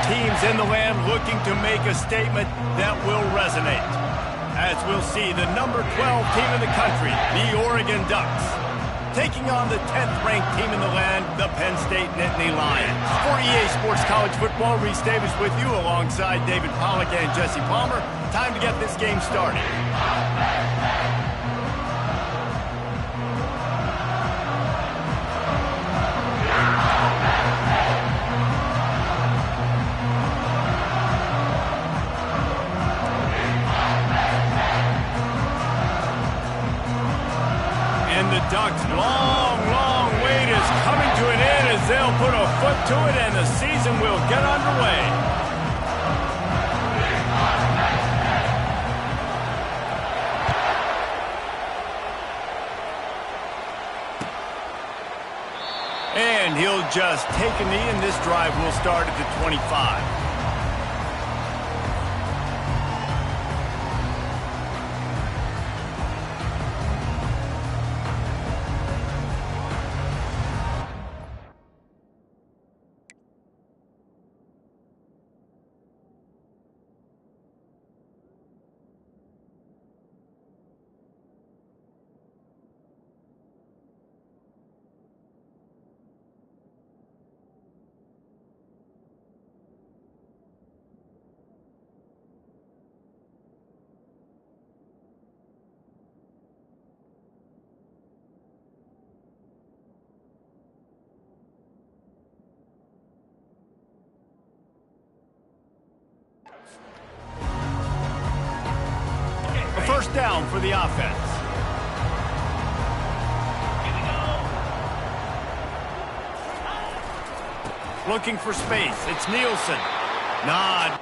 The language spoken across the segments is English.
teams in the land looking to make a statement that will resonate. As we'll see, the number 12 team in the country, the Oregon Ducks, taking on the 10th-ranked team in the land, the Penn State Nittany Lions. For EA Sports College Football, Reese Davis with you alongside David Pollack and Jesse Palmer. Time to get this game started. Ducks' long wait is coming to an end as they'll put a foot to it and the season will get underway. And he'll just take a knee, and this drive will start at the 25. First down for the offense. Looking for space. It's Nielsen. Nod.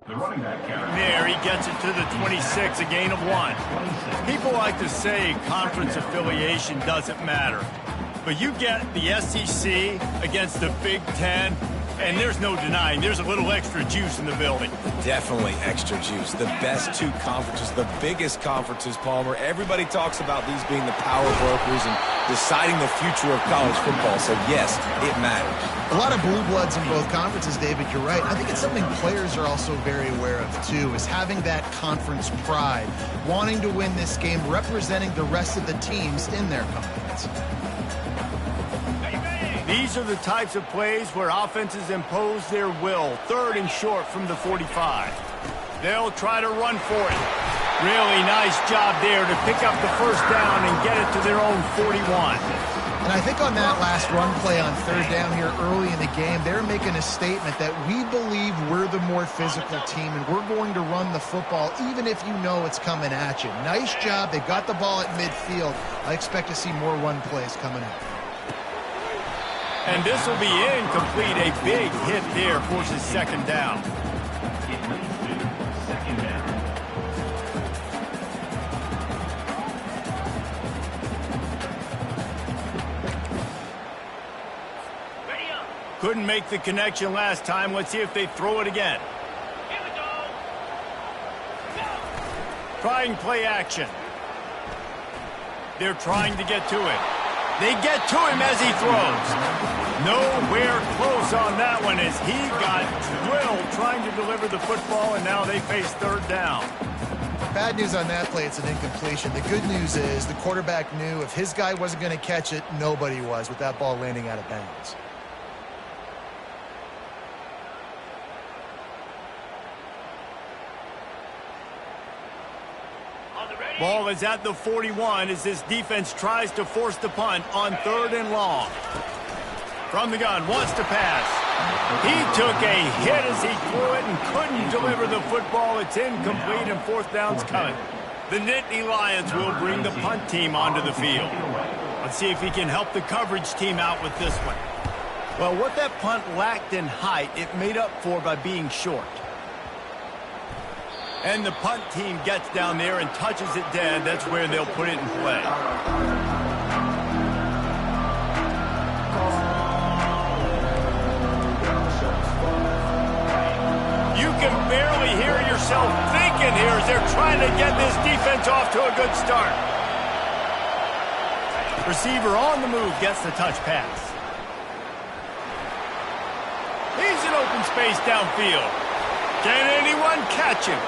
There, he gets it to the 26, a gain of 1. People like to say conference affiliation doesn't matter. But you get the SEC against the Big Ten, and there's no denying there's a little extra juice in the building. Definitely extra juice. The best two conferences, the biggest conferences, Palmer. Everybody talks about these being the power brokers and deciding the future of college football. So, yes, it matters. A lot of blue bloods in both conferences, David, you're right. I think it's something players are also very aware of, too, is having that conference pride, wanting to win this game, representing the rest of the teams in their conference. These are the types of plays where offenses impose their will. 3rd and short from the 45. They'll try to run for it. Really nice job there to pick up the first down and get it to their own 41. And I think on that last run play on 3rd down here early in the game, they're making a statement that we believe we're the more physical team and we're going to run the football even if you know it's coming at you. Nice job. They got the ball at midfield. I expect to see more run plays coming up. And this will be incomplete. A big hit there forces 2nd down. Couldn't make the connection last time. Let's see if they throw it again. Here we go. Trying play action. They're trying to get to it. They get to him as he throws. Nowhere close on that one as he got drilled trying to deliver the football, and now they face 3rd down. Bad news on that play, it's an incompletion. The good news is the quarterback knew if his guy wasn't going to catch it, nobody was with that ball landing out of bounds. Ball is at the 41 as this defense tries to force the punt on 3rd and long. From the gun, wants to pass. He took a hit as he threw it and couldn't deliver the football. It's incomplete and 4th down's coming. The Nittany Lions will bring the punt team onto the field. Let's see if he can help the coverage team out with this one. Well, what that punt lacked in height, it made up for by being short. And the punt team gets down there and touches it dead. That's where they'll put it in play. You can barely hear yourself thinking here as they're trying to get this defense off to a good start. Receiver on the move gets the touch pass. He's in open space downfield. Can anyone catch him?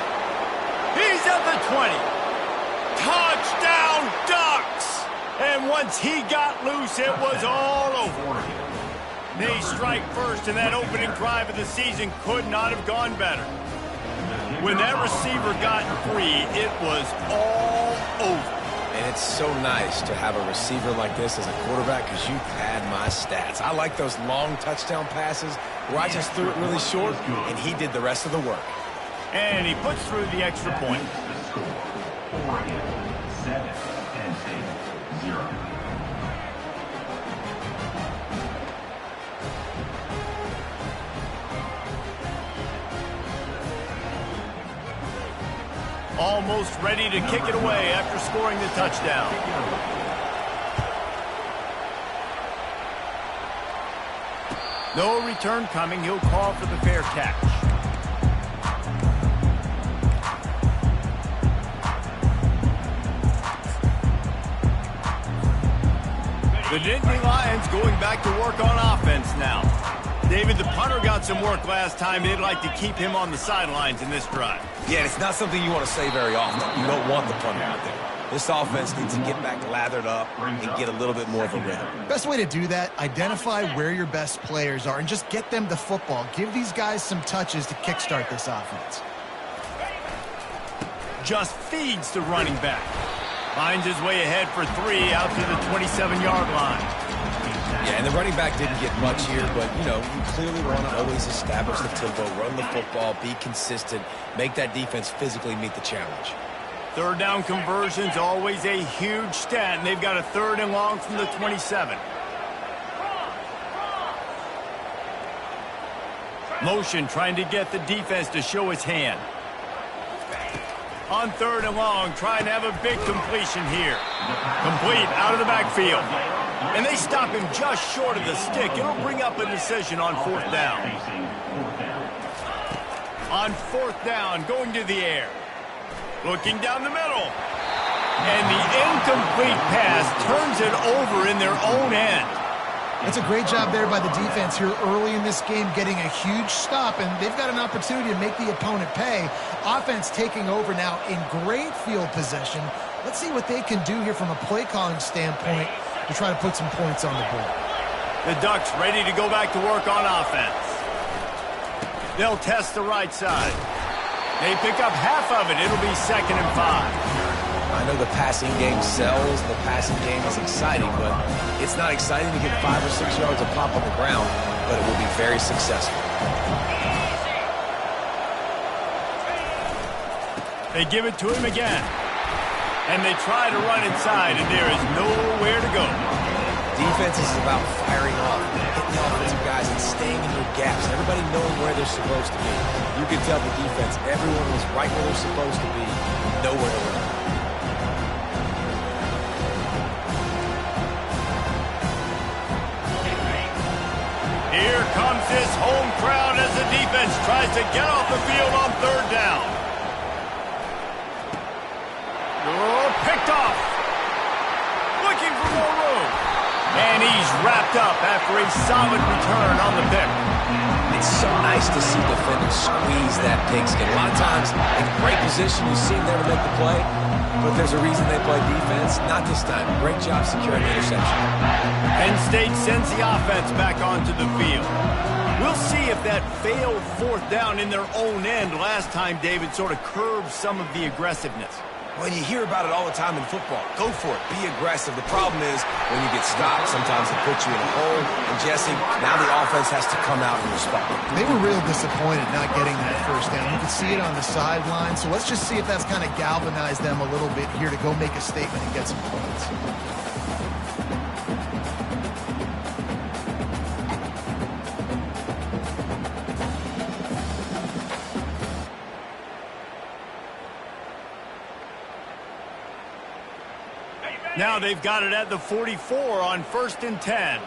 He's at the 20. Touchdown, Ducks! And once he got loose, it was all over. They strike first, and that opening drive of the season could not have gone better. When that receiver got free, it was all over. And it's so nice to have a receiver like this as a quarterback because you pad my stats. I like those long touchdown passes where I just threw it really short, and he did the rest of the work. And he puts through the extra point. Oregon, 7, Penn State, 0. Almost ready to kick it away after scoring the touchdown. No return coming. He'll call for the fair catch. The Nittany Lions going back to work on offense now. David, the punter got some work last time. They'd like to keep him on the sidelines in this drive. Yeah, it's not something you want to say very often. You don't want the punter out there. This offense needs to get back lathered up and get a little bit more of a rhythm. Best way to do that, identify where your best players are and just get them the football. Give these guys some touches to kickstart this offense. Just feeds the running back. Finds his way ahead for 3 out to the 27-yard line. Yeah, and the running back didn't get much here, but, you know, you clearly want to always establish the tempo, run the football, be consistent, make that defense physically meet the challenge. Third down conversion's always a huge stat, and they've got a 3rd and long from the 27. Motion trying to get the defense to show his hand. On 3rd and long, trying to have a big completion here. Complete out of the backfield. And they stop him just short of the stick. It'll bring up a decision on 4th down. On 4th down, going to the air. Looking down the middle. And the incomplete pass turns it over in their own end. That's a great job there by the defense here early in this game, getting a huge stop, and they've got an opportunity to make the opponent pay. Offense taking over now in great field possession. Let's see what they can do here from a play calling standpoint to try to put some points on the board. The Ducks ready to go back to work on offense. They'll test the right side. They pick up half of it. It'll be 2nd and 5. I know the passing game sells, the passing game is exciting, but it's not exciting to get 5 or 6 yards of pop on the ground, but it will be very successful. They give it to him again. And they try to run inside, and there is nowhere to go. Defense is about firing off, hitting the offensive guys, and staying in your gaps. Everybody knowing where they're supposed to be. You can tell the defense, everyone was right where they're supposed to be, nowhere to run. Here comes this home crowd as the defense tries to get off the field on 3rd down. Oh, picked off. Looking for more room. And he's wrapped up after a solid return on the pick. It's so nice to see defenders squeeze that pigskin. A lot of times, in great position, you see them there to make the play, but there's a reason they play defense. Not this time. Great job securing the interception. Penn State sends the offense back onto the field. We'll see if that failed 4th down in their own end last time, David, sort of curbed some of the aggressiveness. Well, you hear about it all the time in football. Go for it. Be aggressive. The problem is when you get stopped, sometimes it puts you in a hole. And, Jesse, now the offense has to come out and respond. They were real disappointed not getting that first down. You could see it on the sideline. So let's just see if that's kind of galvanized them a little bit here to go make a statement and get some points. Now they've got it at the 44 on 1st and 10.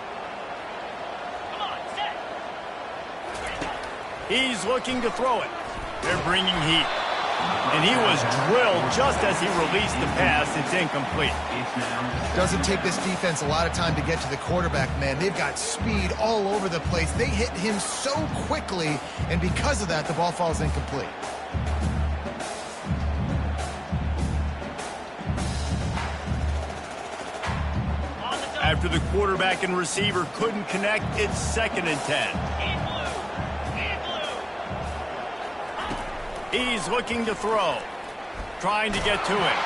He's looking to throw it. They're bringing heat. And he was drilled just as he released the pass. It's incomplete. Doesn't take this defense a lot of time to get to the quarterback, man. They've got speed all over the place. They hit him so quickly, and because of that, the ball falls incomplete. After the quarterback and receiver couldn't connect, it's 2nd and 10. He's looking to throw, trying to get to it.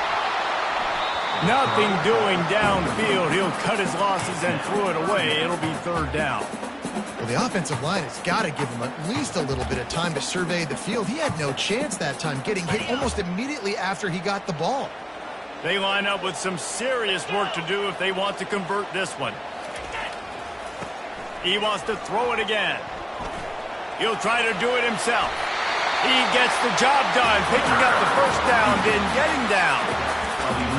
Nothing doing downfield. He'll cut his losses and throw it away. It'll be 3rd down. Well, the offensive line has got to give him at least a little bit of time to survey the field. He had no chance that time, getting hit almost immediately after he got the ball. They line up with some serious work to do if they want to convert this one. He wants to throw it again. He'll try to do it himself. He gets the job done, picking up the 1st down, then getting down.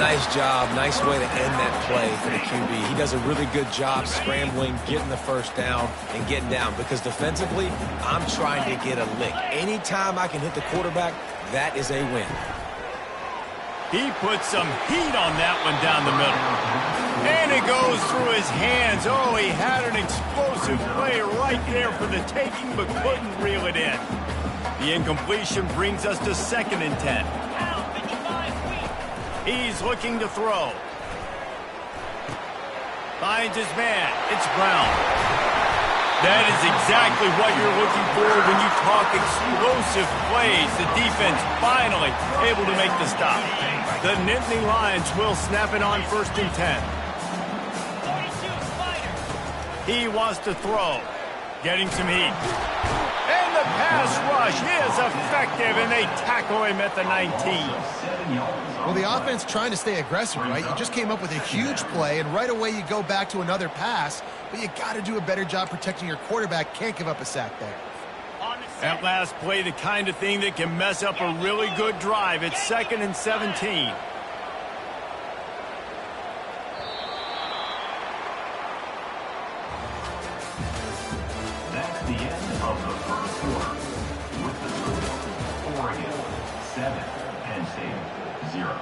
Nice job. Nice way to end that play for the QB. He does a really good job scrambling, getting the 1st down, and getting down. Because defensively, I'm trying to get a lick. Anytime I can hit the quarterback, that is a win. He puts some heat on that one down the middle. And it goes through his hands. Oh, he had an explosive play right there for the taking, but couldn't reel it in. The incompletion brings us to 2nd and 10. He's looking to throw. Finds his man. It's Brown. That is exactly what you're looking for when you talk explosive plays. The defense finally able to make the stop. The Nittany Lions will snap it on 1st and 10. He wants to throw. Getting some heat. And the pass rush is effective, and they tackle him at the 19. Well, the offense trying to stay aggressive, right? You just came up with a huge play, and right away you go back to another pass, but you got to do a better job protecting your quarterback. Can't give up a sack there. That last play, the kind of thing that can mess up a really good drive. It's 2nd and 17. That's the end of the 1st quarter. With the score, Oregon 7, Penn State 0.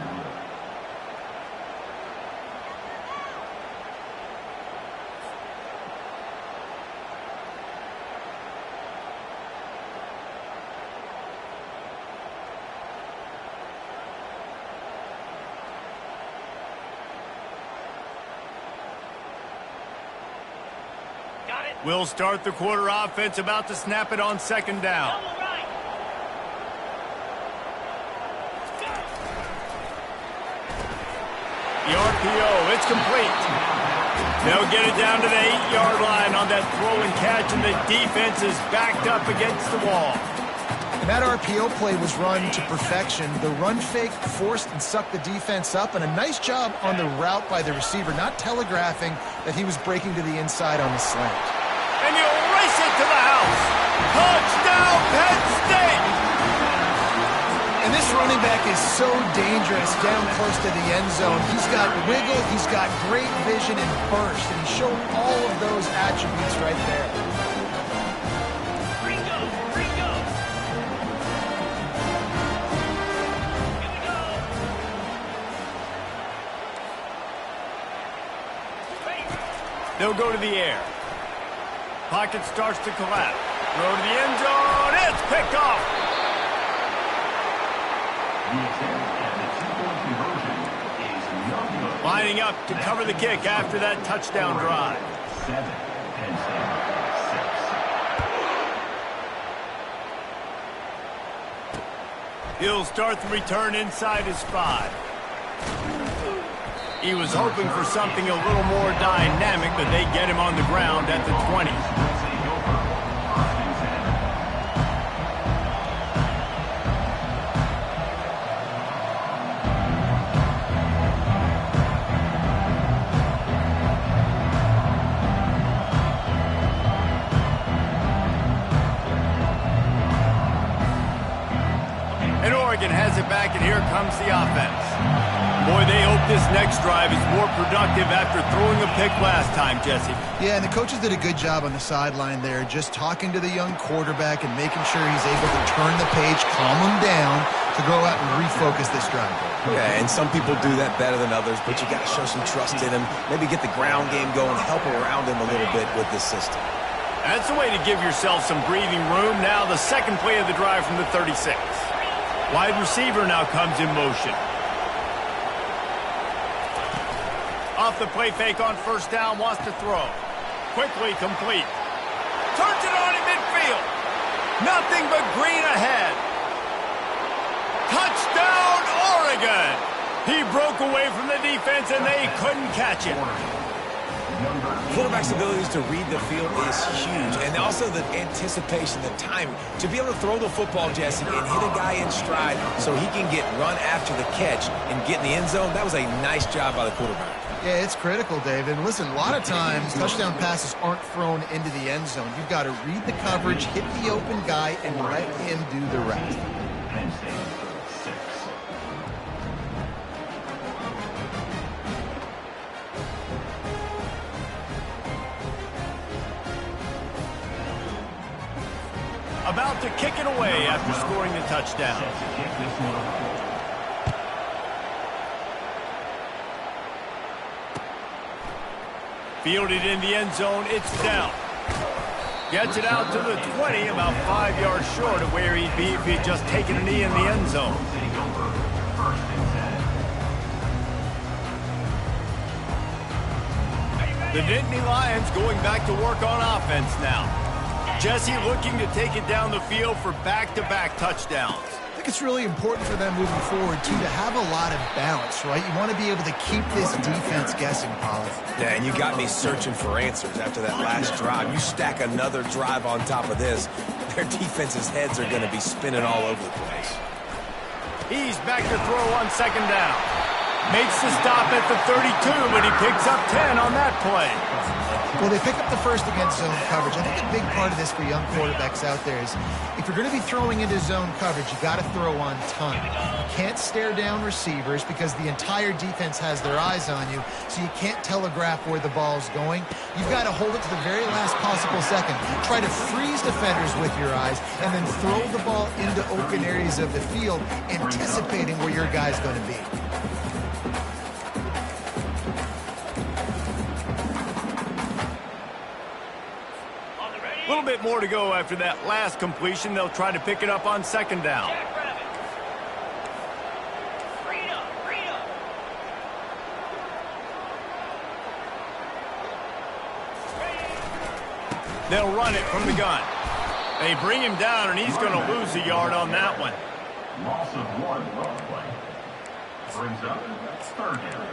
We'll start the quarter offense, about to snap it on 2nd down. The RPO, it's complete. They'll get it down to the 8-yard line on that throw and catch, and the defense is backed up against the wall. And that RPO play was run to perfection. The run fake forced and sucked the defense up, and a nice job on the route by the receiver, not telegraphing that he was breaking to the inside on the slant. And he'll race it to the house. Touchdown, Penn State! And this running back is so dangerous down close to the end zone. He's got wiggle, he's got great vision and burst, and he showed all of those attributes right there. They'll go to the air. Pocket starts to collapse. Throw to the end zone. It's picked off. The attempt at the two-point conversion is no good. Lining up to cover the kick after that touchdown drive. 7, Penn State 6. He'll start the return inside his 5. He was hoping for something a little more dynamic, but they get him on the ground at the 20. And Oregon has it back, and here comes the offense. Boy, they hope this next drive is more productive after throwing a pick last time, Jesse. Yeah, and the coaches did a good job on the sideline there, just talking to the young quarterback and making sure he's able to turn the page, calm him down, to go out and refocus this drive. Yeah, and some people do that better than others, but you got to show some trust in him, maybe get the ground game going, help around him a little bit with this system. That's the way to give yourself some breathing room. Now the second play of the drive from the 36. Wide receiver now comes in motion. Off the play fake on first down, wants to throw. Quickly complete. Turns it on in midfield. Nothing but green ahead. Touchdown, Oregon! He broke away from the defense and they couldn't catch it. Quarterback's abilities to read the field is huge, and also the anticipation, the timing. To be able to throw the football, Jesse, and hit a guy in stride so he can get run after the catch and get in the end zone, that was a nice job by the quarterback. Yeah, it's critical, David. And listen, a lot of times touchdown passes aren't thrown into the end zone. You've got to read the coverage, hit the open guy, and let him do the rest. About to kick it away after scoring the touchdown. Fielded in the end zone, it's down. Gets it out to the 20, about 5 yards short of where he'd be if he'd just taken a knee in the end zone. The Nittany Lions going back to work on offense now. Jesse looking to take it down the field for back-to-back touchdowns. I think it's really important for them moving forward, too, to have a lot of balance, right? You want to be able to keep this defense guessing, Polly. Yeah, and you got me searching for answers after that last drive. You stack another drive on top of this, their defense's heads are going to be spinning all over the place. He's back to throw on second down. Makes the stop at the 32, but he picks up 10 on that play. Well, they pick up the first against zone coverage. I think a big part of this for young quarterbacks out there is if you're going to be throwing into zone coverage, you got to throw on time. You can't stare down receivers because the entire defense has their eyes on you, so you can't telegraph where the ball's going. You've got to hold it to the very last possible second. Try to freeze defenders with your eyes and then throw the ball into open areas of the field, anticipating where your guy's going to be. A little bit more to go after that last completion. They'll try to pick it up on second down. They'll run it from the gun. They bring him down, and he's going to lose a yard on that one. Loss of 1 run play. Brings up third down.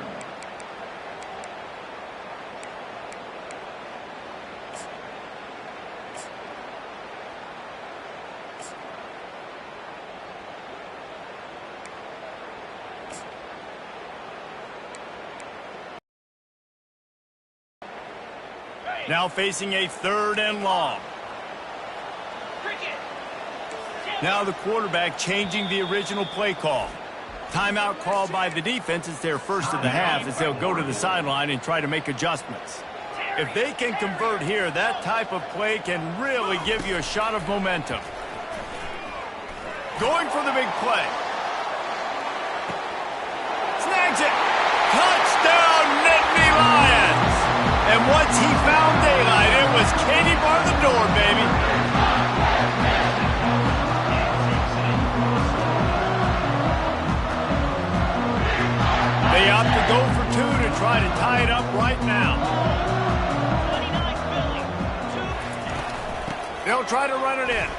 Now facing a third and long. Now the quarterback changing the original play call. Timeout called by the defense. It's their first of the half as they'll go to the sideline and try to make adjustments. If they can convert here, that type of play can really give you a shot of momentum. Going for the big play. Snags it. Touchdown, Nittany Lions. And once he found daylight, it was Katie bar the door, baby. They opt to go for 2 to try to tie it up right now. They'll try to run it in.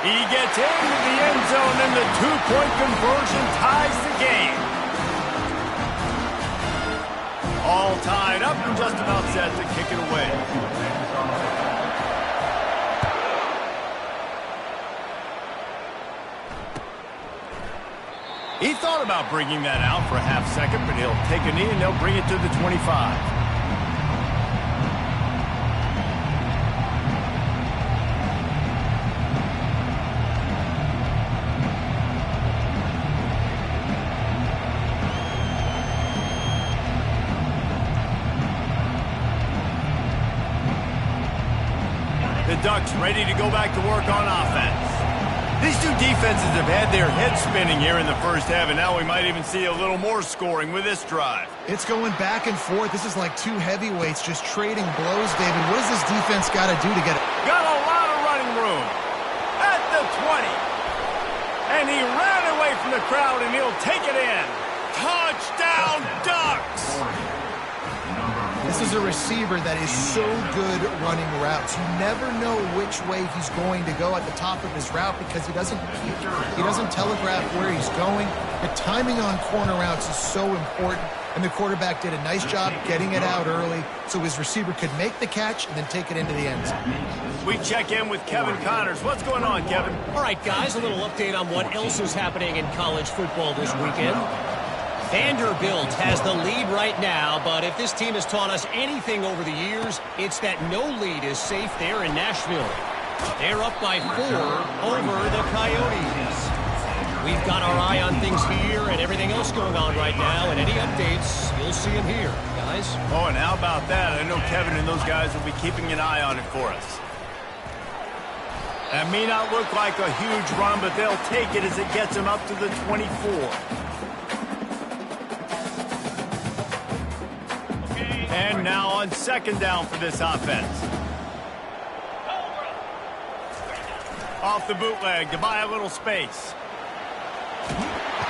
He gets into the end zone, and the 2-point conversion ties the game. All tied up and just about set to kick it away. He thought about bringing that out for a half second, but he'll take a knee and they'll bring it to the 25. The Ducks ready to go back to work on offense. These two defenses have had their heads spinning here in the first half, and now we might even see a little more scoring with this drive. It's going back and forth. This is like two heavyweights just trading blows, David. What does this defense got to do to get it? Got a lot of running room at the 20. And he ran away from the crowd, and he'll take it in. Touchdown, Ducks! This is a receiver that is so good running routes. You never know which way he's going to go at the top of his route because he doesn't telegraph where he's going. The timing on corner routes is so important, and the quarterback did a nice job getting it out early so his receiver could make the catch and then take it into the end zone. We check in with Kevin Connors. What's going on, Kevin? All right, guys, a little update on what else is happening in college football this weekend. Vanderbilt has the lead right now, but if this team has taught us anything over the years, it's that no lead is safe there in Nashville. They're up by 4 over the Coyotes. We've got our eye on things here and everything else going on right now, and any updates, you'll see them here, guys. Oh, and how about that? I know Kevin and those guys will be keeping an eye on it for us. That may not look like a huge run, but they'll take it as it gets them up to the 24. And now on second down for this offense. Off the bootleg to buy a little space.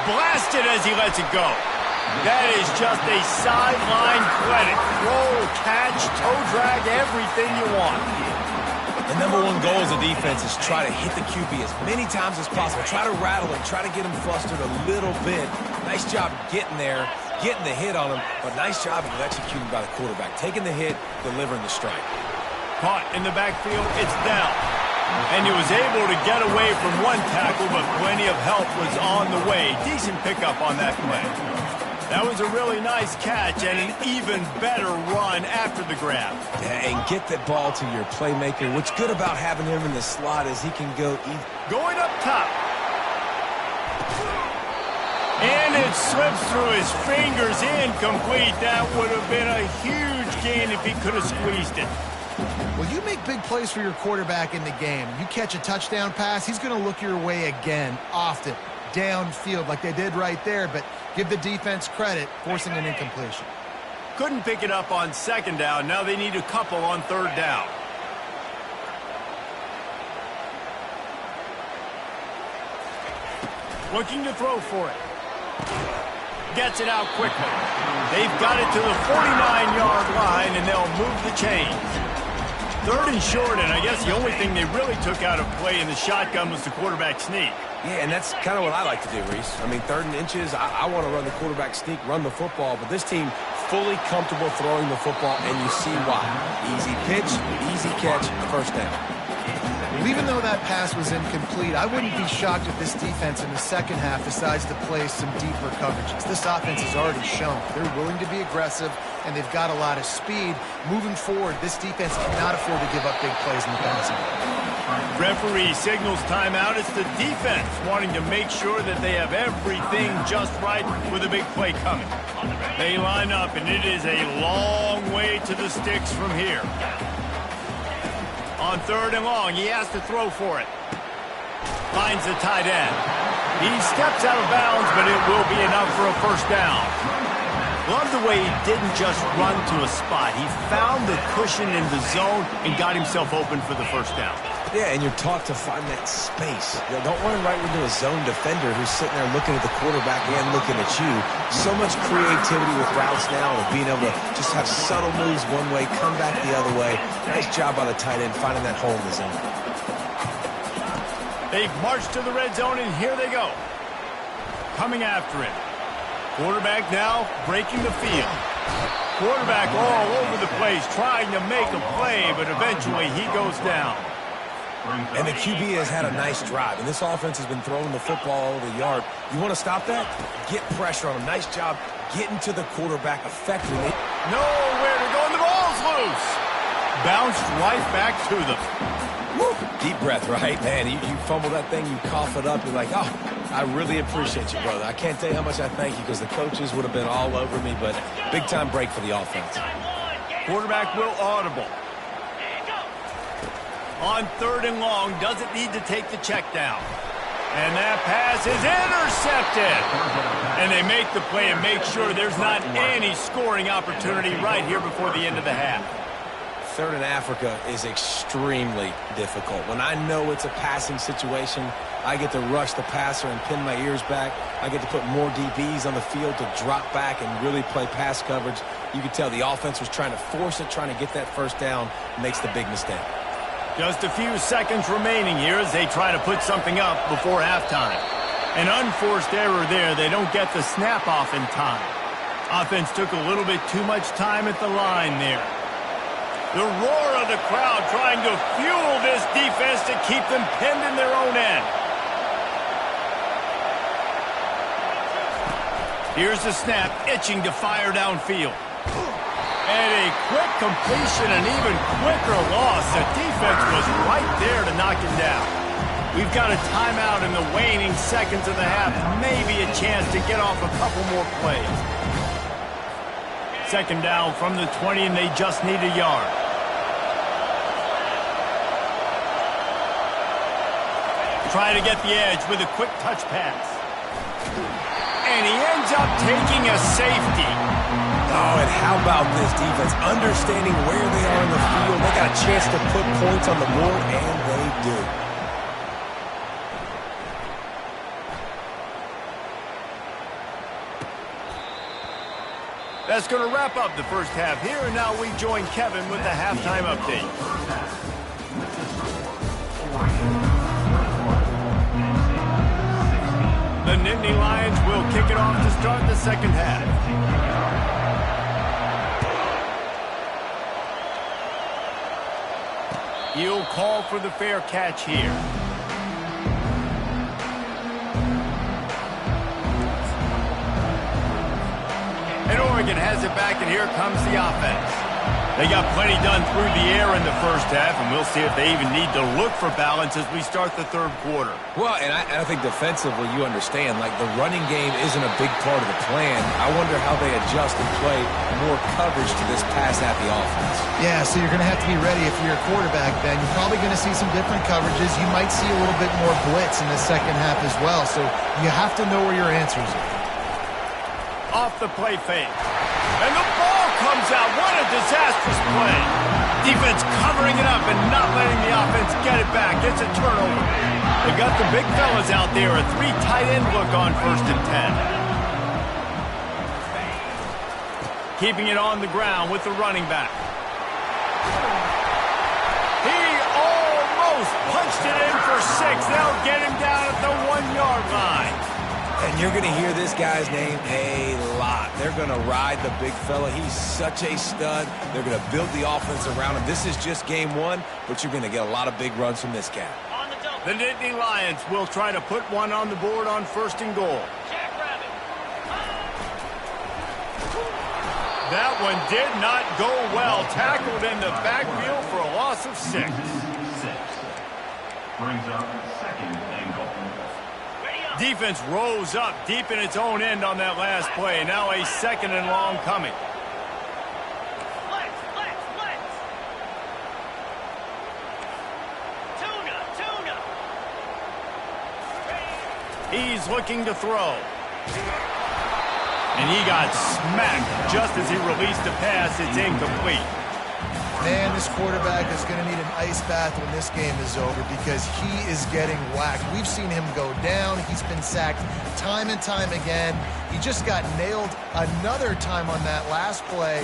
Blasted as he lets it go. That is just a sideline credit. Roll, catch, toe drag, everything you want. The number one goal as a defense is try to hit the QB as many times as possible. Try to rattle him, try to get him flustered a little bit. Nice job getting there, getting the hit on him, but nice job of executing by the quarterback. Taking the hit, delivering the strike. Caught in the backfield, it's down. And he was able to get away from one tackle, but plenty of help was on the way. Decent pickup on that play. That was a really nice catch and an even better run after the grab. Yeah, and get the ball to your playmaker. What's good about having him in the slot is he can go going up top. And it slips through his fingers, incomplete. That would have been a huge gain if he could have squeezed it. Well, you make big plays for your quarterback in the game. You catch a touchdown pass, he's going to look your way again, often, downfield like they did right there, but give the defense credit, forcing an incompletion. Couldn't pick it up on second down. Now they need a couple on third down. Looking to throw for it. Gets it out quickly. They've got it to the 49-yard line, and they'll move the chains. Third and short, and I guess the only thing they really took out of play in the shotgun was the quarterback sneak. Yeah, and that's kind of what I like to do, Reese. I mean, 3rd and inches, I want to run the quarterback sneak, run the football, but this team fully comfortable throwing the football, and you see why. Easy pitch, easy catch, first down. Well, even though that pass was incomplete, I wouldn't be shocked if this defense in the second half decides to play some deeper coverages. This offense has already shown they're willing to be aggressive, and they've got a lot of speed. Moving forward, this defense cannot afford to give up big plays in the passing game. Referee signals timeout. It's the defense wanting to make sure that they have everything just right with a big play coming. They line up, and it is a long way to the sticks from here. On 3rd and long, he has to throw for it. Finds the tight end. He steps out of bounds, but it will be enough for a first down. Love the way he didn't just run to a spot. He found the cushion in the zone and got himself open for the first down. Yeah, and you're taught to find that space. You know, don't run right into a zone defender who's sitting there looking at the quarterback and looking at you. So much creativity with routes now and being able to just have subtle moves one way, come back the other way. Nice job by the tight end finding that hole in the zone. They've marched to the red zone, and here they go. Coming after him. Quarterback now breaking the field. Quarterback all over the place trying to make a play, but eventually he goes down. And the QB has had a nice drive, and this offense has been throwing the football over the yard. You want to stop that? Get pressure on him. Nice job getting to the quarterback effectively. Nowhere to go, and the ball's loose. Bounced right back to them. Woo. Deep breath, right? Man, you fumble that thing, you cough it up, you're like, oh, I really appreciate you, brother. I can't tell you how much I thank you because the coaches would have been all over me, but big-time break for the offense. Quarterback will audible. On 3rd and long, doesn't need to take the check down. And that pass is intercepted. And they make the play and make sure there's not any scoring opportunity right here before the end of the half. 3rd and Africa is extremely difficult. When I know it's a passing situation, I get to rush the passer and pin my ears back. I get to put more DBs on the field to drop back and really play pass coverage. You can tell the offense was trying to force it, trying to get that first down, makes the big mistake. Just a few seconds remaining here as they try to put something up before halftime. An unforced error there. They don't get the snap off in time. Offense took a little bit too much time at the line there. The roar of the crowd trying to fuel this defense to keep them pinned in their own end. Here's the snap, itching to fire downfield. And a quick completion, an even quicker loss. The defense was right there to knock him down. We've got a timeout in the waning seconds of the half. Maybe a chance to get off a couple more plays. 2nd down from the 20, and they just need a yard. Try to get the edge with a quick touch pass. And he ends up taking a safety. Oh, and how about this defense? Understanding where they are in the field. They got a chance to put points on the board, and they do. That's going to wrap up the first half here, and now we join Kevin with the halftime update. The Nittany Lions will kick it off to start the second half. He'll call for the fair catch here. And Oregon has it back, and here comes the offense. They got plenty done through the air in the first half, and we'll see if they even need to look for balance as we start the 3rd quarter. Well, and I think defensively you understand, like the running game isn't a big part of the plan. I wonder how they adjust and play more coverage to this pass-happy offense. Yeah, so you're going to have to be ready if you're a quarterback, Ben. You're probably going to see some different coverages. You might see a little bit more blitz in the second half as well, so you have to know where your answers are. Off the play fake. And the ball comes out. What a disastrous play. Defense covering it up and not letting the offense get it back. It's a turnover. They got the big fellas out there. A 3 tight end look on 1st and 10. Keeping it on the ground with the running back. He almost punched it in for 6. They'll get him down at the 1-yard line. And you're going to hear this guy's name a lot. They're going to ride the big fella. He's such a stud. They're going to build the offense around him. This is just game 1, but you're going to get a lot of big runs from this guy. The Nittany Lions will try to put one on the board on 1st and goal. That one did not go well. Tackled in the backfield for a loss of 6. Brings up 2nd and goal. Defense rose up deep in its own end on that last play. Now a 2nd and long coming. He's looking to throw. And he got smacked just as he released the pass. It's incomplete. Man, this quarterback is going to need an ice bath when this game is over because he is getting whacked. We've seen him go down. He's been sacked time and time again. He just got nailed another time on that last play.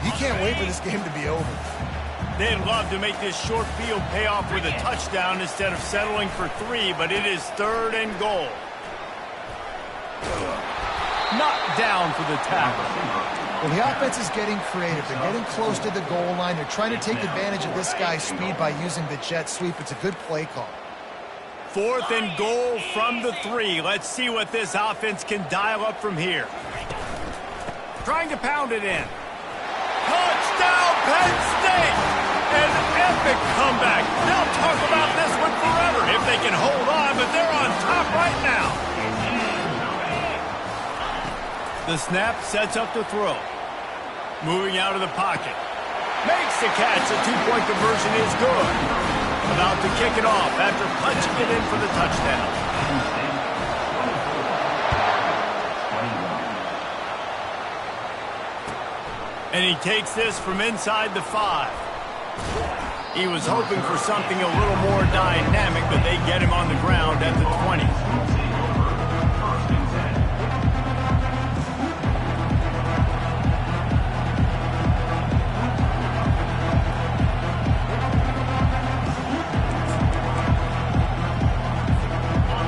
You can't wait for this game to be over. They'd love to make this short field pay off with a touchdown instead of settling for 3, but it is 3rd and goal. Knocked down for the tackle. Well, the offense is getting creative. They're getting close to the goal line. They're trying to take advantage of this guy's speed by using the jet sweep. It's a good play call. 4th and goal from the 3. Let's see what this offense can dial up from here. Trying to pound it in. Touchdown, Penn State! An epic comeback. They'll talk about this one forever if they can hold on, but they're on top right now. The snap sets up the throw. Moving out of the pocket. Makes the catch. The 2-point conversion is good. About to kick it off after punching it in for the touchdown. And he takes this from inside the 5. He was hoping for something a little more dynamic, but they get him on the ground at the 20.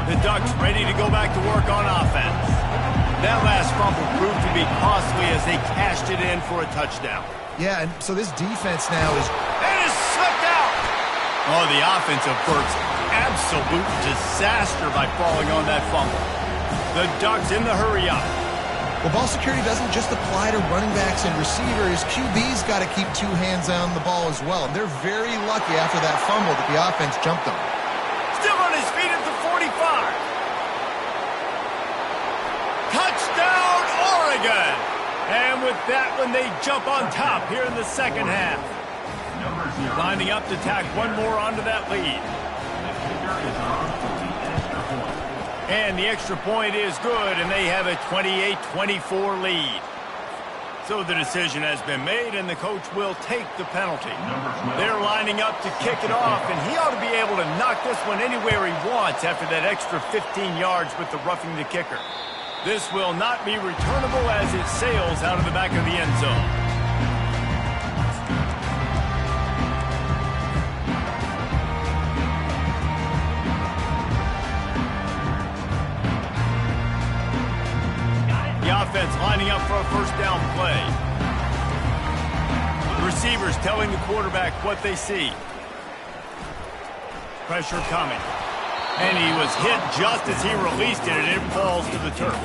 The Ducks ready to go back to work on offense. That last fumble proved to be costly as they cashed it in for a touchdown. Yeah, and so this defense now is... And it's slipped out! Oh, the offense averts absolute disaster by falling on that fumble. The Ducks in the hurry-up. Well, ball security doesn't just apply to running backs and receivers. QB's got to keep 2 hands on the ball as well. And they're very lucky after that fumble that the offense jumped on. Still on his feet at the 45. Touchdown, Oregon! And with that one, they jump on top here in the second half. Lining up to tack one more onto that lead. And the extra point is good, and they have a 28-24 lead. So the decision has been made, and the coach will take the penalty. They're lining up to kick it off, and he ought to be able to knock this one anywhere he wants after that extra 15 yards with the roughing the kicker. This will not be returnable as it sails out of the back of the end zone. The offense lining up for a first down play. Receivers telling the quarterback what they see. Pressure coming. And he was hit just as he released it, and it falls to the turf.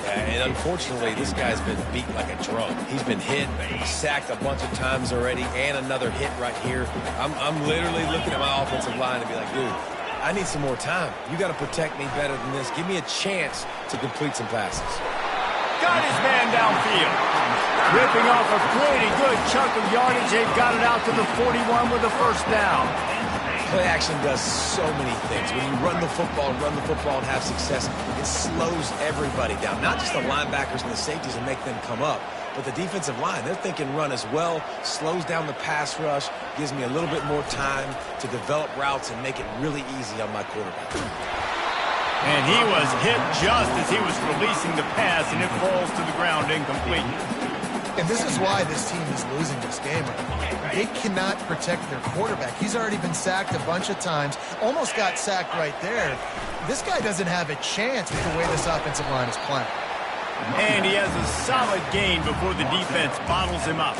Yeah, and unfortunately, this guy's been beat like a drum. He's been hit, sacked a bunch of times already, and another hit right here. I'm literally looking at my offensive line and be like, dude, I need some more time. You got to protect me better than this. Give me a chance to complete some passes. Got his man downfield. Ripping off a pretty good chunk of yardage. They've got it out to the 41 with a first down. Play action does so many things. When you run the football and have success, it slows everybody down. Not just the linebackers and the safeties and make them come up, but the defensive line. They're thinking run as well, slows down the pass rush, gives me a little bit more time to develop routes and make it really easy on my quarterback. And he was hit just as he was releasing the pass, and it falls to the ground incomplete. And this is why this team is losing this game right now. They cannot protect their quarterback. He's already been sacked a bunch of times, almost got sacked right there. This guy doesn't have a chance with the way this offensive line is playing. And he has a solid gain before the defense bottles him up.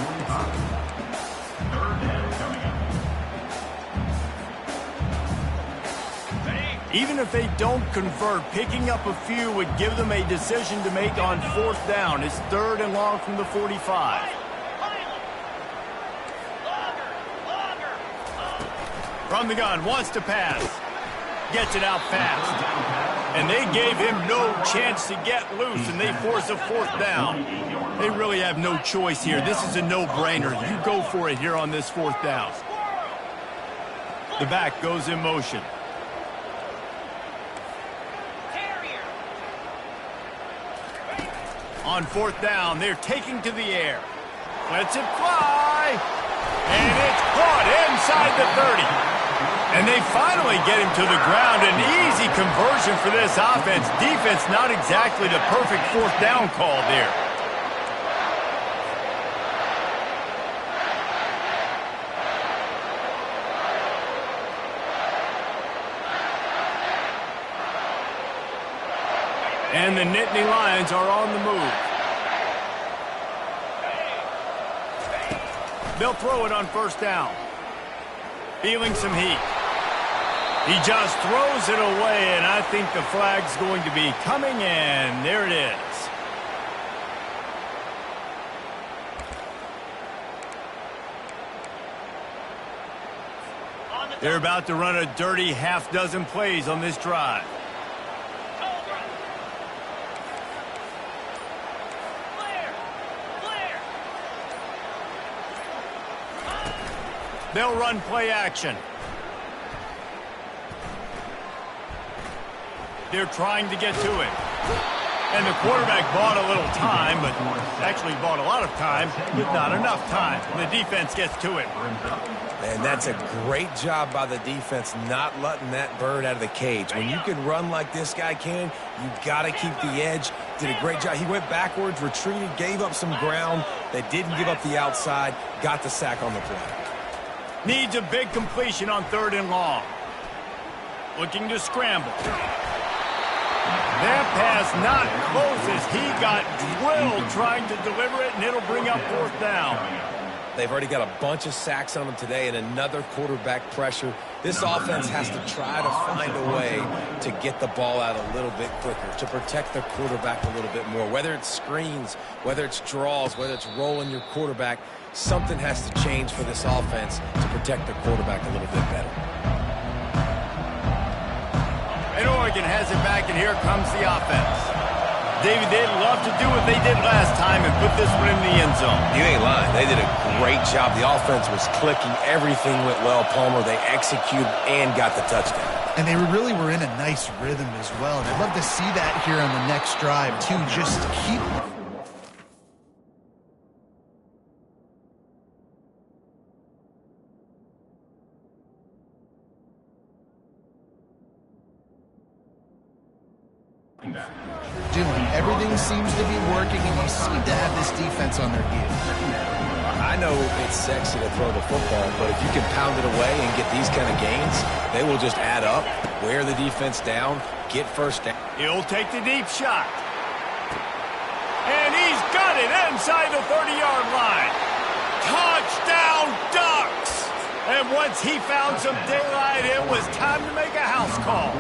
Even if they don't convert, picking up a few would give them a decision to make on fourth down. It's 3rd and long from the 45. From the gun, wants to pass. Gets it out fast. And they gave him no chance to get loose, and they force a fourth down. They really have no choice here. This is a no-brainer. You go for it here on this fourth down. The back goes in motion. On fourth down, they're taking to the air. Lets it fly. And it's caught inside the 30. And they finally get him to the ground. An easy conversion for this offense. Defense not exactly the perfect fourth down call there. And the Nittany Lions are on the move. They'll throw it on first down. Feeling some heat. He just throws it away, and I think the flag's going to be coming in. There it is. They're about to run a dirty half-dozen plays on this drive. They'll run play action. They're trying to get to it. And the quarterback bought a little time, but actually bought a lot of time, but not enough time. The defense gets to it. And that's a great job by the defense not letting that bird out of the cage. When you can run like this guy can, you got to keep the edge. Did a great job. He went backwards, retreated, gave up some ground. They didn't give up the outside, got the sack on the play. Needs a big completion on 3rd and long. Looking to scramble. That pass not close as he got drilled trying to deliver it, and it'll bring up 4th down. They've already got a bunch of sacks on them today and another quarterback pressure. This offense has to try to find a way to get the ball out a little bit quicker, to protect the quarterback a little bit more. Whether it's screens, whether it's draws, whether it's rolling your quarterback, something has to change for this offense to protect the quarterback a little bit better. And Oregon has it back, and here comes the offense. David, they'd love to do what they did last time and put this one in the end zone. You ain't lying. They did a great job. The offense was clicking. Everything went well, Palmer. They executed and got the touchdown. And they really were in a nice rhythm as well. And I'd love to see that here on the next drive, too. Just keep... doing. Everything seems to be working, and you seem to have this defense on their heels. I know it's sexy to throw the football, but if you can pound it away and get these kind of gains, they will just add up, wear the defense down, get first down. He'll take the deep shot. And he's got it inside the 30-yard line. Touchdown, Ducks! And once he found some daylight, it was time to make a house call.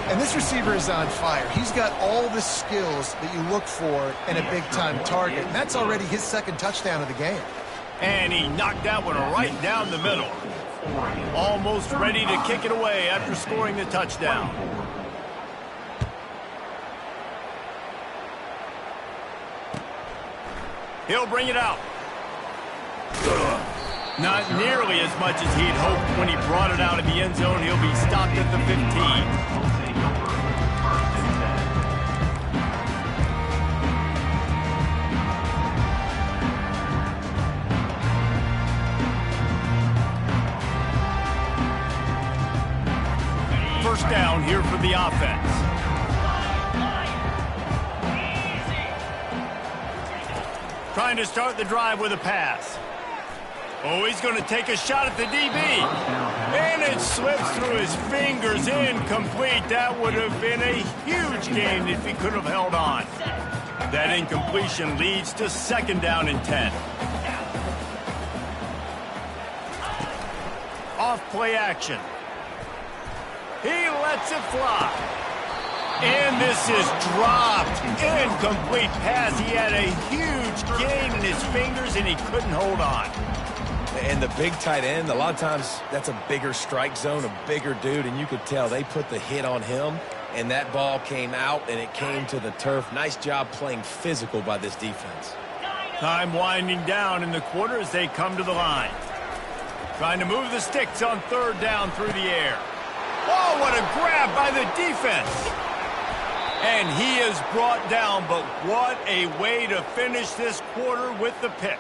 And this receiver is on fire. He's got all the skills that you look for in a big-time target. And that's already his 2nd touchdown of the game. And he knocked that one right down the middle. Almost ready to kick it away after scoring the touchdown. He'll bring it out. Not nearly as much as he'd hoped when he brought it out of the end zone. He'll be stopped at the 15. First down here for the offense. Trying to start the drive with a pass. Oh, he's going to take a shot at the DB. And it slips through his fingers, incomplete. That would have been a huge gain if he could have held on. That incompletion leads to 2nd down and 10. Off play action. He lets it fly. And this is dropped. Incomplete pass. He had a huge gain in his fingers, and he couldn't hold on. And the big tight end, a lot of times that's a bigger strike zone, a bigger dude, and you could tell they put the hit on him, and that ball came out, and it came to the turf. Nice job playing physical by this defense. Time winding down in the quarter as they come to the line. Trying to move the sticks on 3rd down through the air. Oh, what a grab by the defense. And he is brought down, but what a way to finish this quarter with the pick.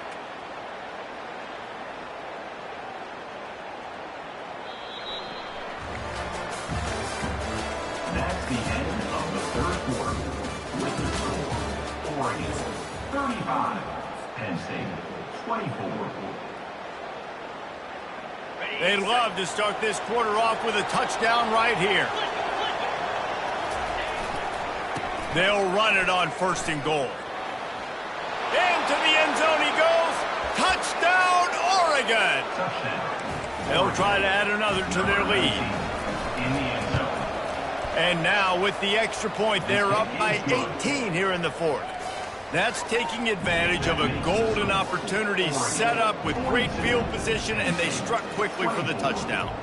That's the end of the 3rd quarter. With the score, Oregon 35, Penn State 24. They'd love to start this quarter off with a touchdown right here. They'll run it on 1st and goal. Into the end zone he goes. Touchdown, Oregon! They'll try to add another to their lead. And now with the extra point, they're up by 18 here in the fourth. That's taking advantage of a golden opportunity set up with great field position, and they struck quickly for the touchdown.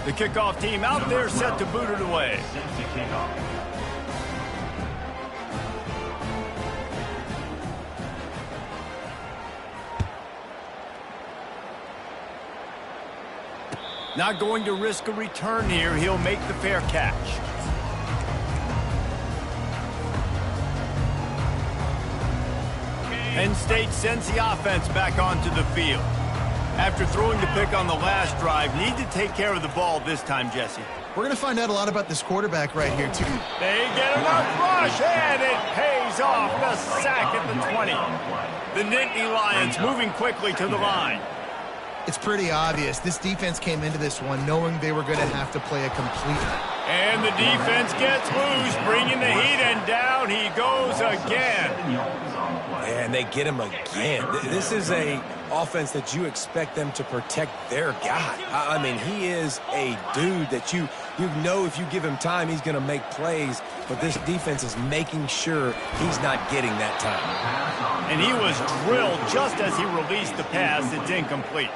The kickoff team out there set to boot it away. Not going to risk a return here. He'll make the fair catch. Penn State sends the offense back onto the field. After throwing the pick on the last drive, need to take care of the ball this time, Jesse. We're going to find out a lot about this quarterback right here, too. They get enough rush, and it pays off. The sack at the 20. The Nittany Lions moving quickly to the line. It's pretty obvious. This defense came into this one knowing they were going to have to play a complete. And the defense gets loose, bringing the heat, and down he goes again. And they get him again. This is a offense that you expect them to protect their guy. I mean, he is a dude that you know if you give him time, he's going to make plays. But this defense is making sure he's not getting that time. And he was drilled just as he released the pass. It's incomplete.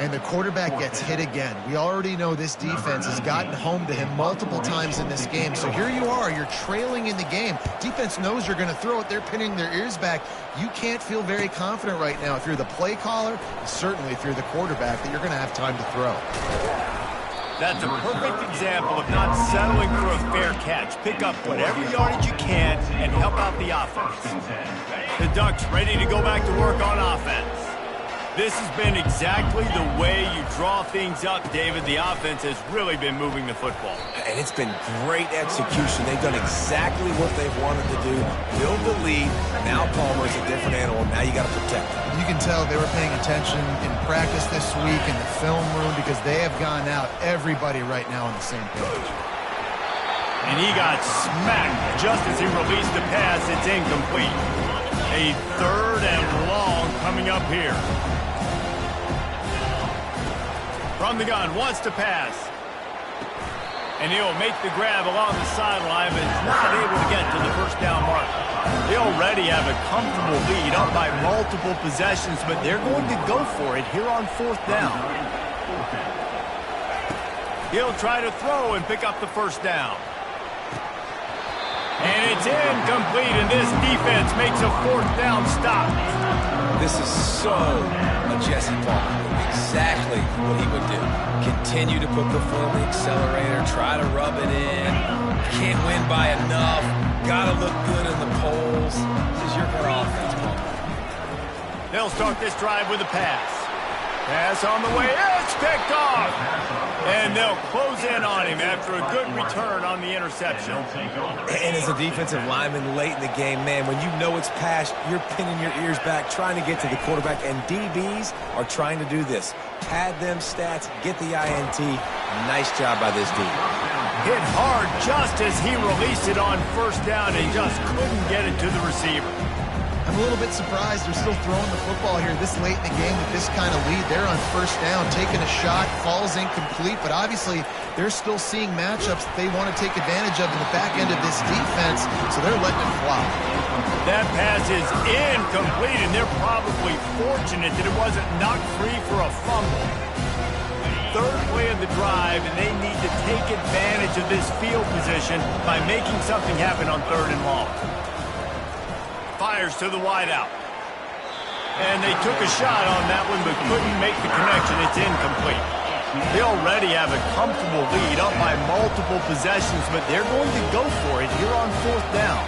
And the quarterback gets hit again. We already know this defense has gotten home to him multiple times in this game. So here you are, you're trailing in the game. Defense knows you're going to throw it. They're pinning their ears back. You can't feel very confident right now if you're the play caller, and certainly if you're the quarterback, that you're going to have time to throw. That's a perfect example of not settling for a fair catch. Pick up whatever yardage you can and help out the offense. The Ducks ready to go back to work on offense. This has been exactly the way you draw things up, David. The offense has really been moving the football. And it's been great execution. They've done exactly what they've wanted to do. Build the lead. Now Palmer's a different animal. Now you got to protect him. You can tell they were paying attention in practice this week in the film room because they have gone out, everybody right now on the same page. And he got smacked just as he released the pass. It's incomplete. A 3rd and long coming up here. From the gun, wants to pass. And he'll make the grab along the sideline, but is not able to get to the first down mark. They already have a comfortable lead, up by multiple possessions, but they're going to go for it here on 4th down. He'll try to throw and pick up the first down. And it's incomplete, and this defense makes a 4th down stop. This is so a Jesse Palmer. Exactly what he would do. Continue to put the foot on the accelerator, try to rub it in. Can't win by enough. Got to look good in the polls. This is your kind of offense, Palmer. They'll start this drive with a pass. Pass on the way. It's picked off. And they'll close in on him after a good return on the interception. And as a defensive lineman late in the game, man, when you know it's passed, you're pinning your ears back, trying to get to the quarterback. And DBs are trying to do this. Pad them stats, get the INT. Nice job by this D. Hit hard just as he released it on 1st down and just couldn't get it to the receiver. I'm a little bit surprised they're still throwing the football here this late in the game with this kind of lead. They're on 1st down, taking a shot, falls incomplete, but obviously they're still seeing matchups that they want to take advantage of in the back end of this defense, so they're letting it fly. That pass is incomplete, and they're probably fortunate that it wasn't knocked free for a fumble. 3rd play of the drive, and they need to take advantage of this field position by making something happen on 3rd and long. Fires to the wideout. And they took a shot on that one, but couldn't make the connection. It's incomplete. They already have a comfortable lead, up by multiple possessions, but they're going to go for it here on 4th down.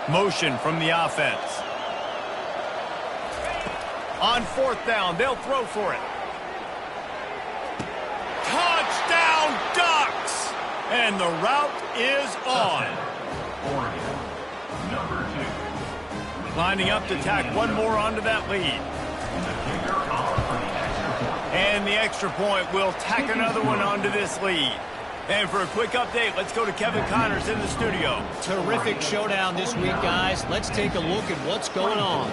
Motion from the offense. On 4th down, they'll throw for it. Touchdown, Ducks! And the route is on. Oregon, number 2. Lining up to tack one more onto that lead. And the extra point will tack another one onto this lead. And for a quick update, let's go to Kevin Connors in the studio. Terrific showdown this week, guys. Let's take a look at what's going on.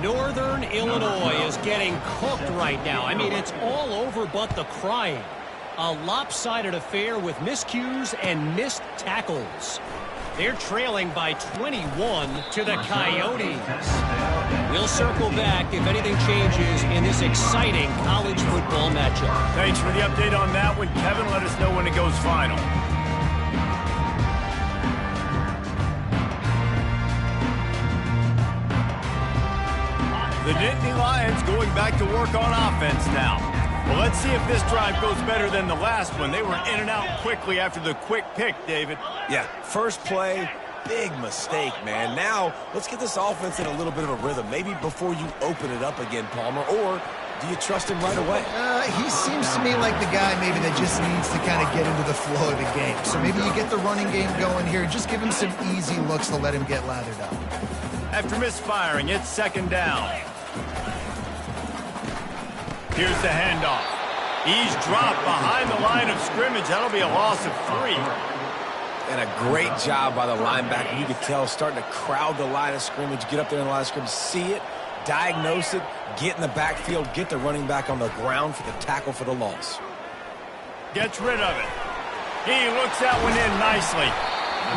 Northern Illinois is getting cooked right now. I mean, it's all over but the crying. A lopsided affair with miscues and missed tackles. They're trailing by 21 to the Coyotes. We'll circle back if anything changes in this exciting college football matchup. Thanks for the update on that one, Kevin. Let us know when it goes final. The Nittany Lions going back to work on offense now. Well, let's see if this drive goes better than the last one. They were in and out quickly after the quick pick, David. Yeah, first play, big mistake, man. Now, let's get this offense in a little bit of a rhythm. Maybe before you open it up again, Palmer, or do you trust him right away? He seems to me like the guy maybe that just needs to kind of get into the flow of the game. So maybe you get the running game going here. Just give him some easy looks to let him get lathered up. After misfiring, it's 2nd down. Here's the handoff. He's dropped behind the line of scrimmage. That'll be a loss of 3. And a great job by the linebacker. You could tell starting to crowd the line of scrimmage, get up there in the line of scrimmage, see it, diagnose it, get in the backfield, get the running back on the ground for the tackle for the loss. Gets rid of it. He looks that one in nicely.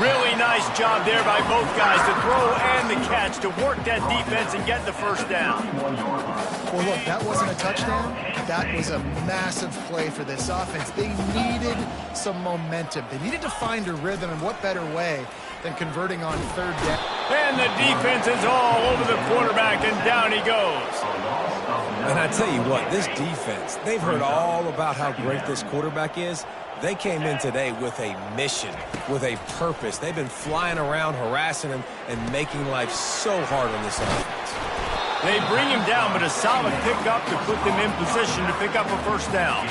Really nice job there by both guys to throw and the catch to work that defense and get the first down. Well, look, that wasn't a touchdown. That was a massive play for this offense. They needed some momentum. They needed to find a rhythm, and what better way than converting on 3rd down. And the defense is all over the quarterback, and down he goes. And I tell you what, this defense, they've heard all about how great this quarterback is. They came in today with a mission, with a purpose. They've been flying around, harassing him, and making life so hard on this offense. They bring him down, but a solid pickup to put them in position to pick up a first down.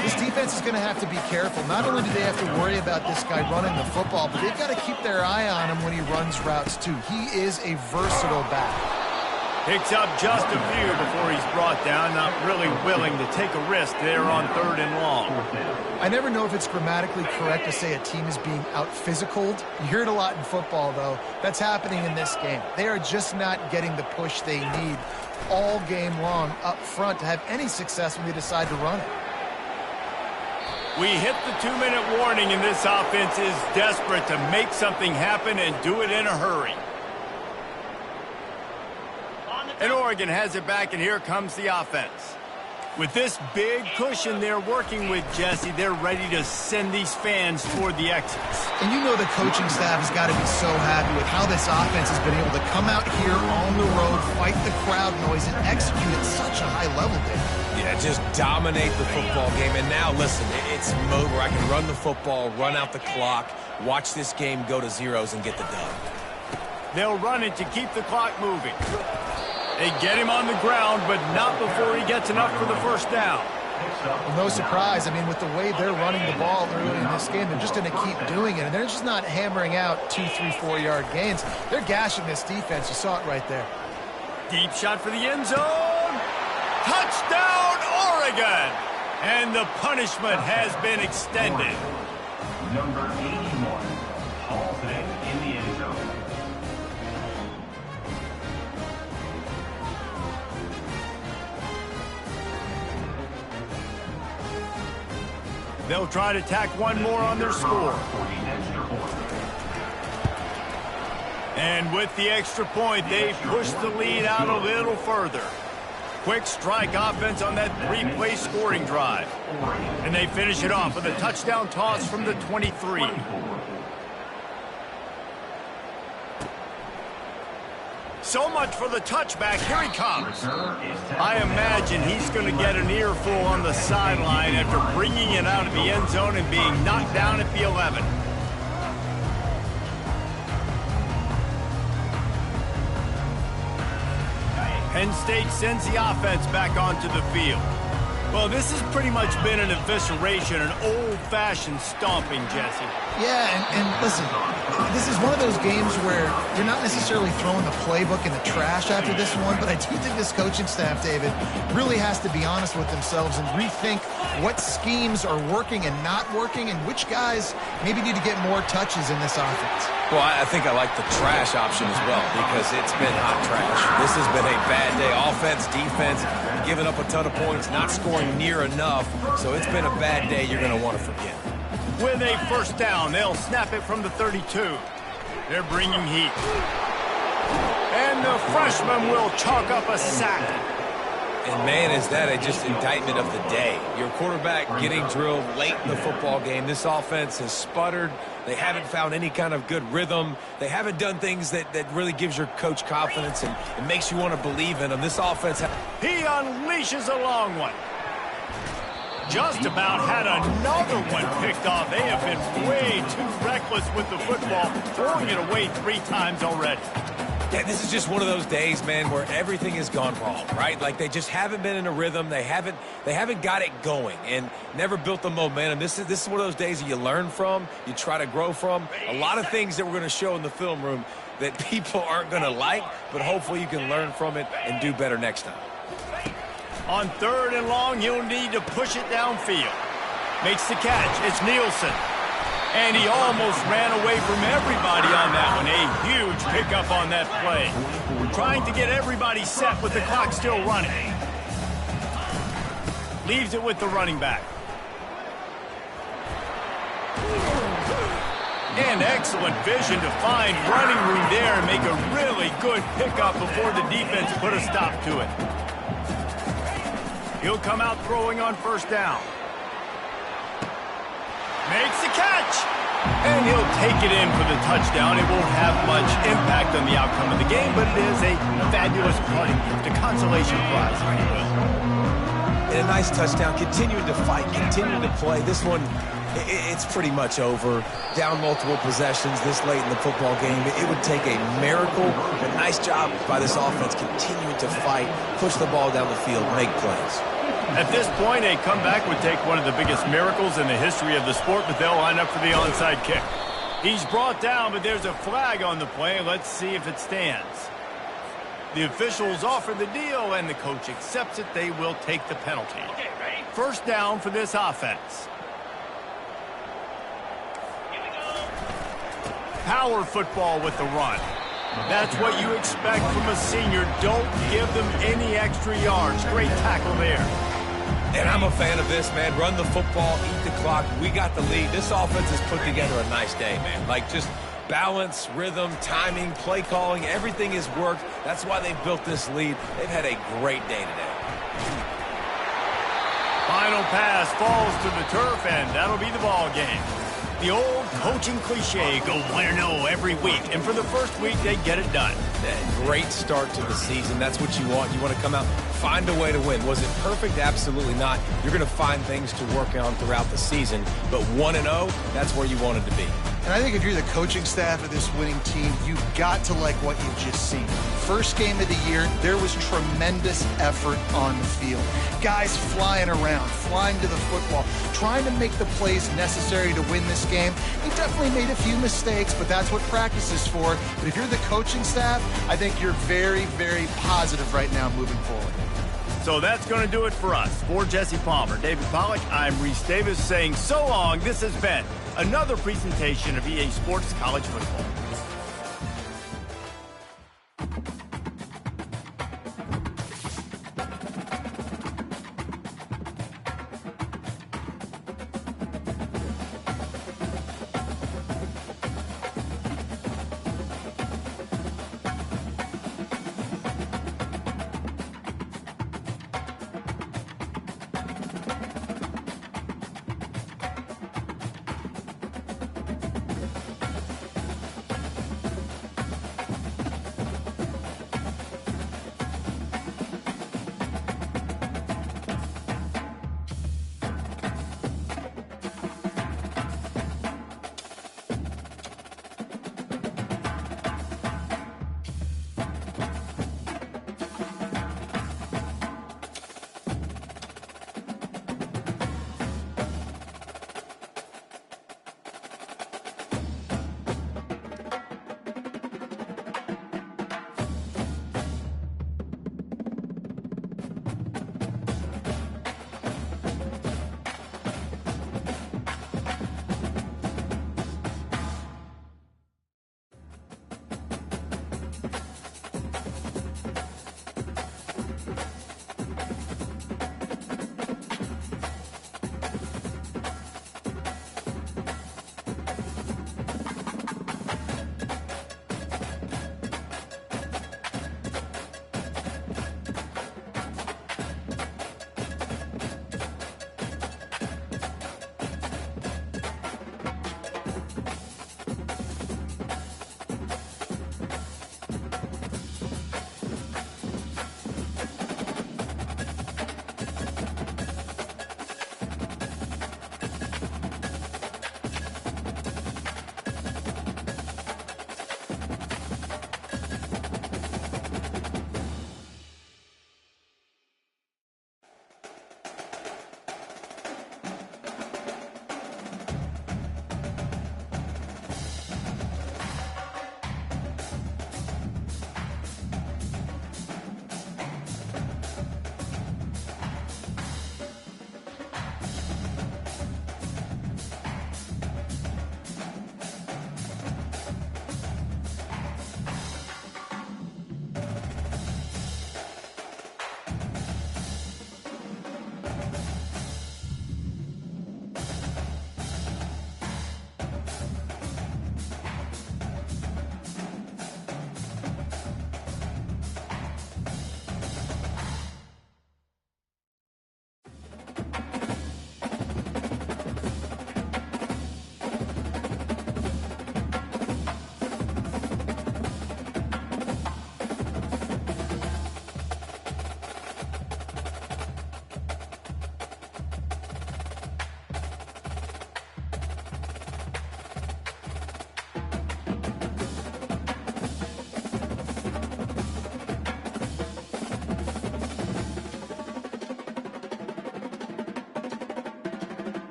This defense is going to have to be careful. Not only do they have to worry about this guy running the football, but they've got to keep their eye on him when he runs routes, too. He is a versatile back. Picks up just a few before he's brought down, not really willing to take a risk there on 3rd and long. I never know if it's grammatically correct to say a team is being out-physicaled. You hear it a lot in football, though. That's happening in this game. They are just not getting the push they need all game long up front to have any success when they decide to run it. We hit the 2-minute warning, and this offense is desperate to make something happen and do it in a hurry. And Oregon has it back, and here comes the offense. With this big cushion they're working with, Jesse, they're ready to send these fans toward the exits. And you know the coaching staff has got to be so happy with how this offense has been able to come out here on the road, fight the crowd noise, and execute at such a high level, Dave. Yeah, just dominate the football game. And now, listen, it's mode where I can run the football, run out the clock, watch this game go to zeros and get the dub. They'll run it to keep the clock moving. They get him on the ground, but not before he gets enough for the first down. Well, no surprise. I mean, with the way they're running the ball early in this game, they're just going to keep doing it. And they're just not hammering out 2, 3, 4-yard gains. They're gashing this defense. You saw it right there. Deep shot for the end zone. Touchdown, Oregon! And the punishment has been extended. Number 81, halting in the end zone. They'll try to tack one more on their score. And with the extra point, they've pushed the lead out a little further. Quick strike offense on that 3-play scoring drive. And they finish it off with a touchdown toss from the 23. So much for the touchback. Here he comes. I imagine he's going to get an earful on the sideline after bringing it out of the end zone and being knocked down at the 11. Penn State sends the offense back onto the field. Well, this has pretty much been an evisceration, an old-fashioned stomping, Jesse. Yeah, and listen, this is one of those games where you're not necessarily throwing the playbook in the trash after this one, but I do think this coaching staff, David, really has to be honest with themselves and rethink what schemes are working and not working and which guys maybe need to get more touches in this offense. Well, I think I like the trash option as well because it's been hot trash. This has been a bad day. Offense, defense, giving up a ton of points, not scoring near enough. So it's been a bad day you're going to want to forget. With a first down, they'll snap it from the 32. They're bringing heat. And the freshman will chalk up a sack. And, man, is that just indictment of the day. Your quarterback getting drilled late in the football game. This offense has sputtered. They haven't found any kind of good rhythm. They haven't done things that really gives your coach confidence and it makes you want to believe in them. This offense... He unleashes a long one. Just about had another one picked off. They have been way too reckless with the football, throwing it away 3 times already. Yeah, this is just one of those days, man, where everything has gone wrong, right? Like they just haven't been in a rhythm. They haven't got it going and never built the momentum. This is one of those days that you learn from, you try to grow from. A lot of things that we're going to show in the film room that people aren't going to like, but hopefully you can learn from it and do better next time. On 3rd and long, he'll need to push it downfield. Makes the catch. It's Nielsen. And he almost ran away from everybody on that one. A huge pickup on that play. Trying to get everybody set with the clock still running. Leaves it with the running back. And excellent vision to find running room there and make a really good pickup before the defense put a stop to it. He'll come out throwing on first down. Makes the catch. And he'll take it in for the touchdown. It won't have much impact on the outcome of the game, but it is a fabulous parting gift, a consolation prize, if you will. And a nice touchdown, continuing to fight, continuing to play. This one, it's pretty much over. Down multiple possessions this late in the football game. It would take a miracle. A nice job by this offense continuing to fight, push the ball down the field, make plays. At this point, a comeback would take one of the biggest miracles in the history of the sport, but they'll line up for the onside kick. He's brought down, but there's a flag on the play. Let's see if it stands. The officials offer the deal, and the coach accepts it. They will take the penalty. First down for this offense. Power football with the run. That's what you expect from a senior. Don't give them any extra yards. Great tackle there. And I'm a fan of this, man. Run the football, eat the clock. We got the lead. This offense has put together a nice day, man. Like just balance, rhythm, timing, play calling, everything has worked. That's why they've built this lead. They've had a great day today. Final pass falls to the turf, and that'll be the ball game. The old coaching cliche, go win or no every week. And for the first week, they get it done. Great start to the season. That's what you want. You want to come out, find a way to win. Was it perfect? Absolutely not. You're going to find things to work on throughout the season. But 1-0, that's where you wanted to be. And I think if you're the coaching staff of this winning team, you've got to like what you've just seen. First game of the year, there was tremendous effort on the field. Guys flying around, flying to the football, trying to make the plays necessary to win this game. He definitely made a few mistakes, but that's what practice is for. But if you're the coaching staff, I think you're very, very positive right now moving forward. So that's going to do it for us. For Jesse Palmer, David Pollack, I'm Reese Davis saying so long. This has been another presentation of EA Sports College Football.